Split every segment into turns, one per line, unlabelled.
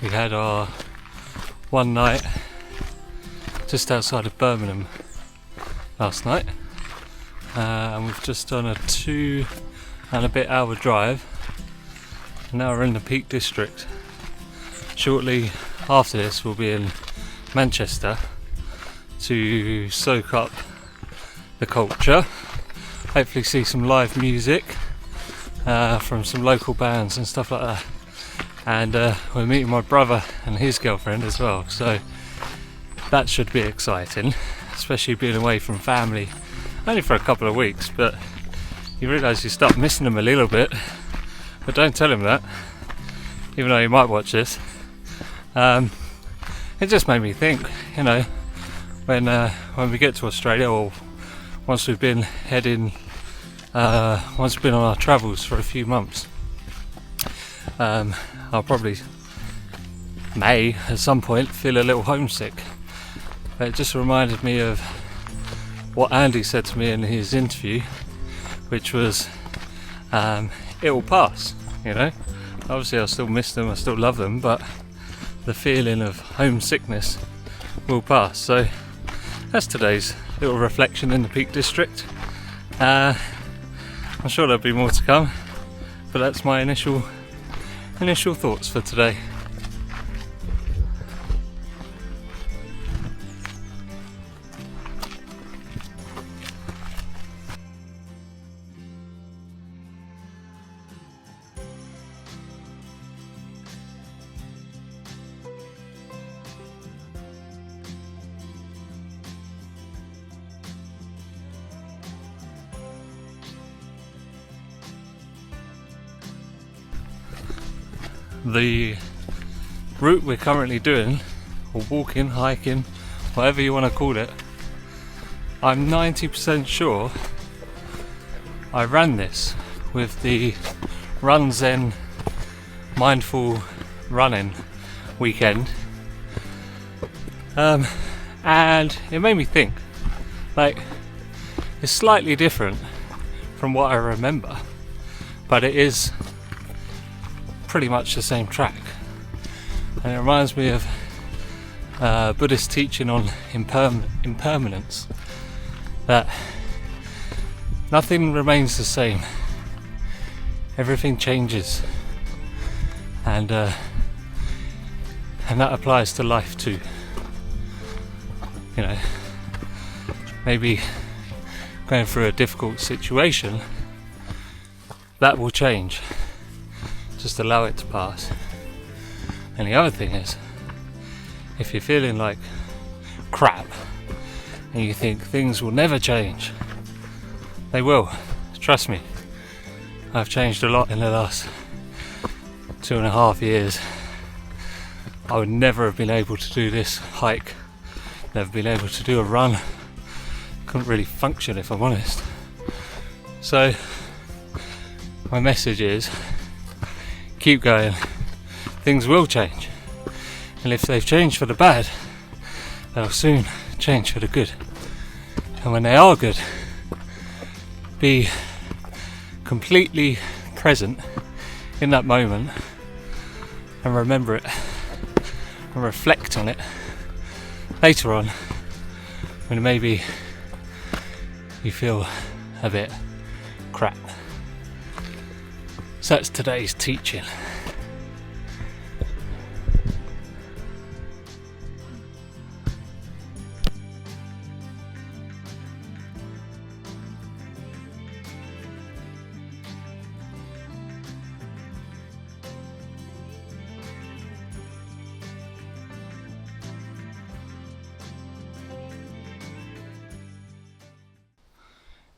We had our one night just outside of Birmingham last night, and we've just done a 2.5 hour drive, and now we're in the Peak District. Shortly after this we'll be in Manchester to soak up the culture, hopefully see some live music from some local bands and stuff like that. And we're meeting my brother and his girlfriend as well, so that should be exciting, especially being away from family only for a couple of weeks. But you realise you start missing them a little bit, but don't tell him that, even though he might watch this. It just made me think, when we get to Australia, or once we've been on our travels for a few months, I'll probably may at some point feel a little homesick. But it just reminded me of what Andy said to me in his interview, which was it will pass, Obviously I still miss them, I still love them, but the feeling of homesickness will pass. So that's today's little reflection in the Peak District. I'm sure there'll be more to come, but that's my initial thoughts for today. The route we're currently doing, or walking, hiking, whatever you want to call it, I'm 90% sure I ran this with the Run Zen mindful running weekend, and it made me think, it's slightly different from what I remember, but it is pretty much the same track, and it reminds me of Buddhist teaching on impermanence, that nothing remains the same, everything changes, and that applies to life too. Maybe going through a difficult situation, that will change. Just allow it to pass. And the other thing is, if you're feeling like crap and you think things will never change, they will. Trust me, I've changed a lot in the last 2.5 years. I would never have been able to do this hike, never been able to do a run, couldn't really function if I'm honest. So my message is, keep going, things will change, and if they've changed for the bad, they'll soon change for the good. And when they are good, be completely present in that moment and remember it and reflect on it later on when maybe you feel a bit crap. So that's today's teaching.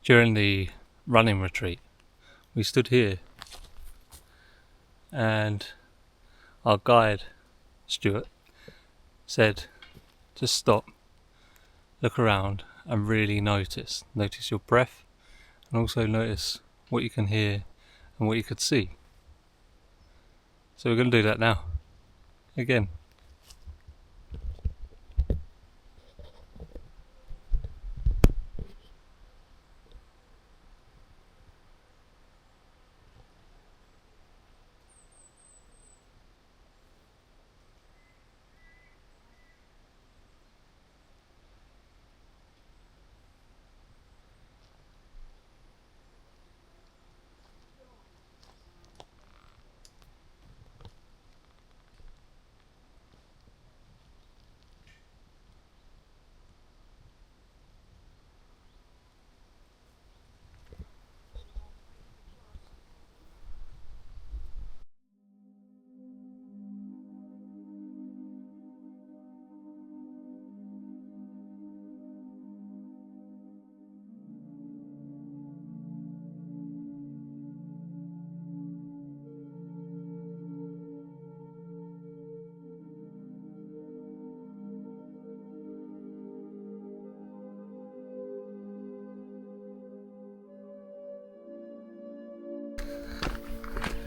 During the running retreat, we stood here and our guide, Stuart, said, just stop, look around, and really notice. Notice your breath, and also notice what you can hear and what you could see. So we're going to do that now. Again.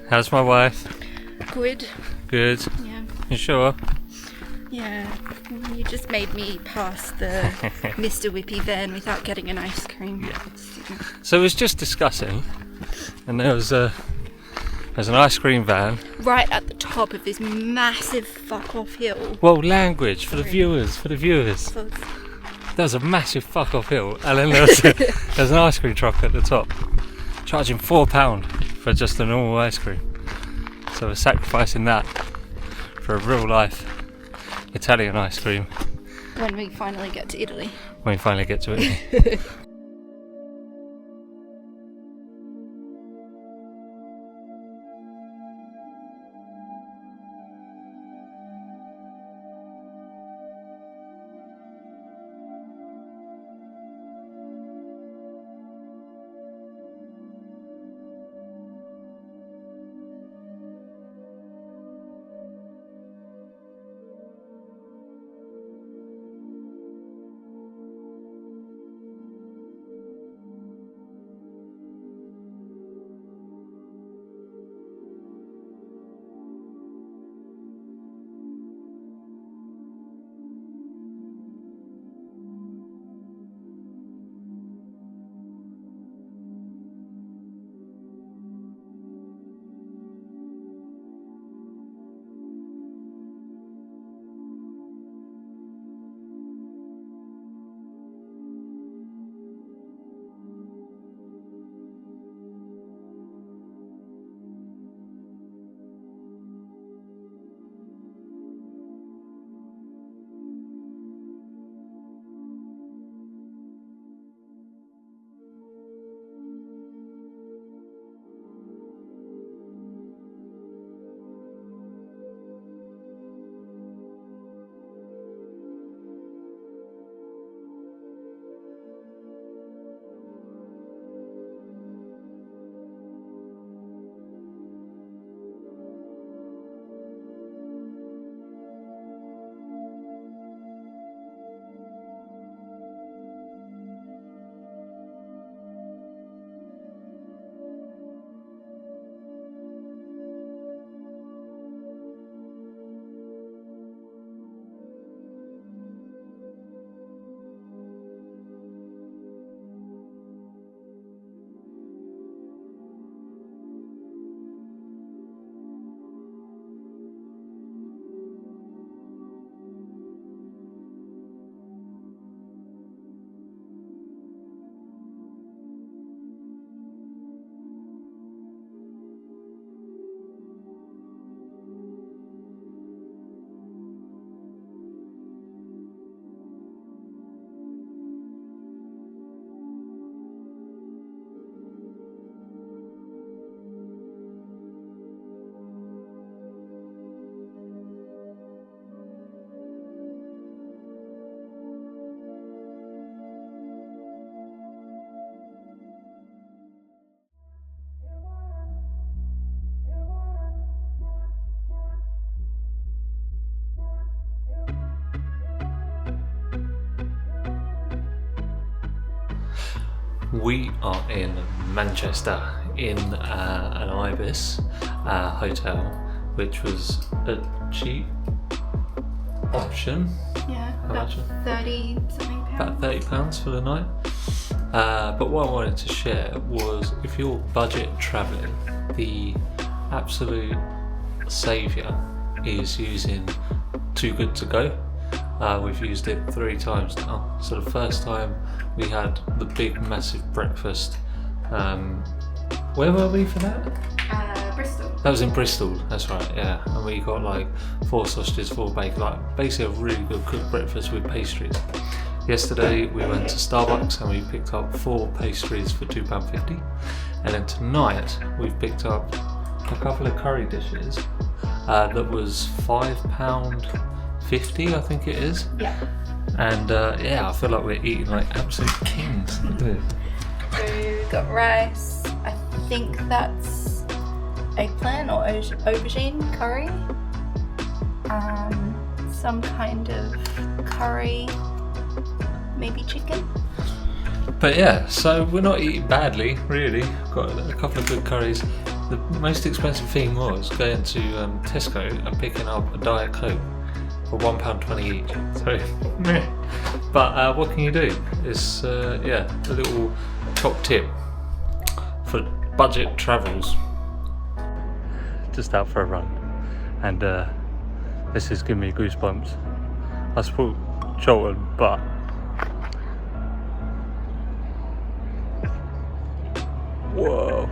How's my wife?
Good.
Good.
Yeah.
You sure?
Yeah. You just made me pass the Mr. Whippy van without getting an ice cream.
Yeah. So we was just discussing, and there's an ice cream van.
Right at the top of this massive fuck off hill.
Well, language for the viewers.
So it's
There's a massive fuck off hill, and then there's an ice cream truck at the top, charging £4 for just a normal ice cream. So we're sacrificing that for a real life Italian ice cream
when we finally get to Italy.
when we finally get to it. We are in Manchester in an Ibis hotel, which was a cheap option.
Yeah,
How
about
much?
30 something pounds.
About £30 for the night. But what I wanted to share was, if you're budget travelling, the absolute saviour is using Too Good To Go. We've used it 3 times now. So the first time we had the big massive breakfast. Where were we for that?
Bristol.
That was in Bristol, that's right, yeah. And we got like 4 sausages, 4 bacon, like basically a really good cooked breakfast with pastries. Yesterday we went to Starbucks and we picked up 4 pastries for £2.50. And then tonight we've picked up a couple of curry dishes that was £5.50, I think it is.
Yeah.
And yeah, I feel like we're eating like absolute kings. Look at this.
So we've got rice. I think that's eggplant or aubergine curry. Some kind of curry, maybe chicken.
But yeah, so we're not eating badly, really. Got a couple of good curries. The most expensive thing was going to Tesco and picking up a Diet Coke for £1.20 each. So, meh. But what can you do? It's yeah, a little top tip for budget travels. Just out for a run, and this is giving me goosebumps. I support Charlton, but whoa.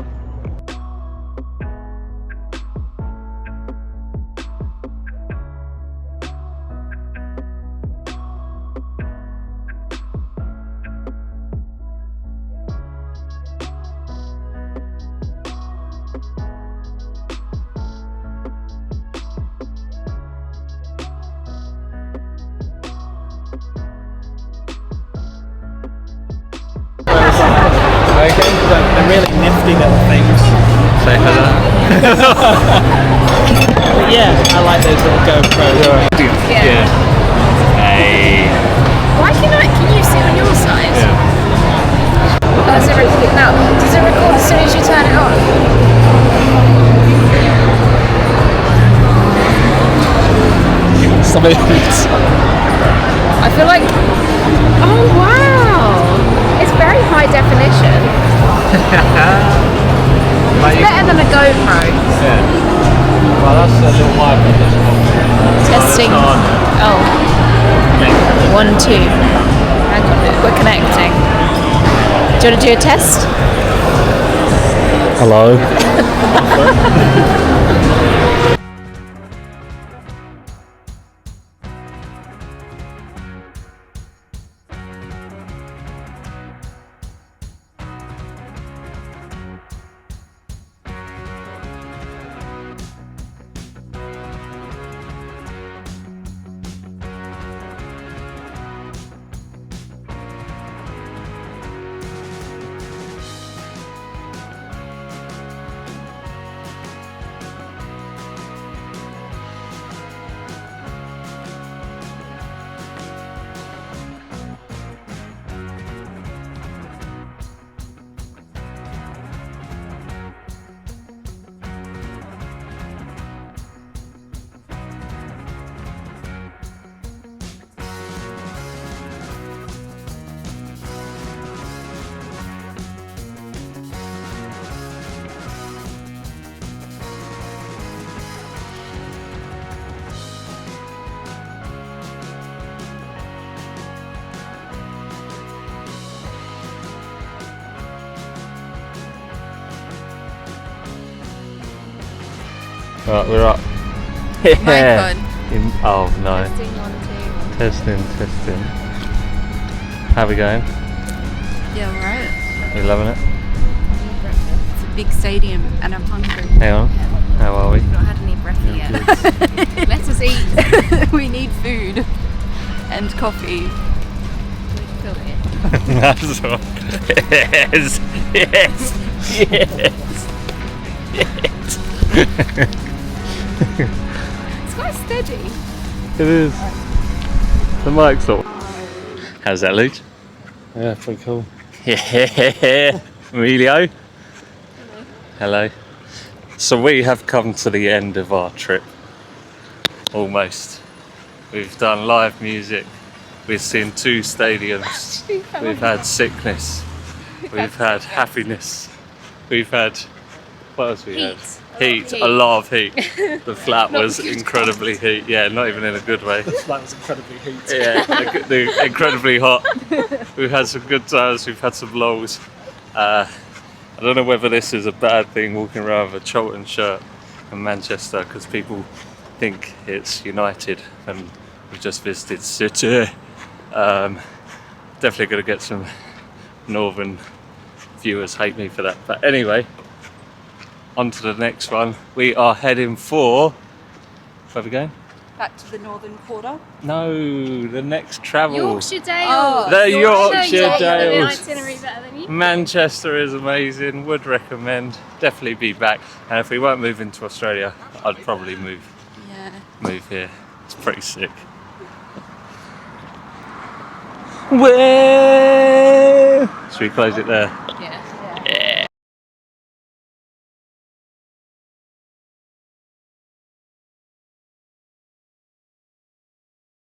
They're really nifty little things.
Say hello.
But yeah, I like those little GoPros.
Yeah. Hey.
Why can you see on your side?
Yeah.
Does it record now? Does it record as soon as you turn it on?
Smooth.
I feel like, oh wow, it's very high definition. It's better than a GoPro.
Yeah. Well, that's a little high for this one.
Testing. Oh. 1, 2. Hang on, we're connecting. Do you want to do a test?
Hello. Right, we're up.
Yeah.
Oh no.
Testing 1, 2.
Testing. How we going?
Yeah, alright.
You loving it?
It's a big stadium and I'm hungry.
Hang on. How are we?
We've not had any breath yet. Let us eat. We need food and coffee.
That's all. Yes. Yes.
It's quite steady.
It is. The mic's off. How's that, Luke?
Yeah, pretty cool.
Yeah, Emilio. Hello. So we have come to the end of our trip. Almost. We've done live music. We've seen 2 stadiums. We've had sickness. We've had happiness. We've had, what else we had? Heat. A lot of heat. The flat was incredibly heat. Yeah, not even in a good way.
That was incredibly heat.
Yeah, incredibly hot. We've had some good times. We've had some lulls. I don't know whether this is a bad thing walking around with a Charlton shirt in Manchester because people think it's United and we've just visited City. Definitely going to get some northern viewers hate me for that. But anyway, on to the next one. We are heading for... Where are we going?
Back to the northern quarter.
No, the next travel.
Yorkshire Dales.
Oh,
The Yorkshire
The
Dales.
itinerary better than you.
Manchester is amazing, would recommend, definitely be back. And if we weren't moving to Australia, I'd probably move here. It's pretty sick. Where? Should we close it there?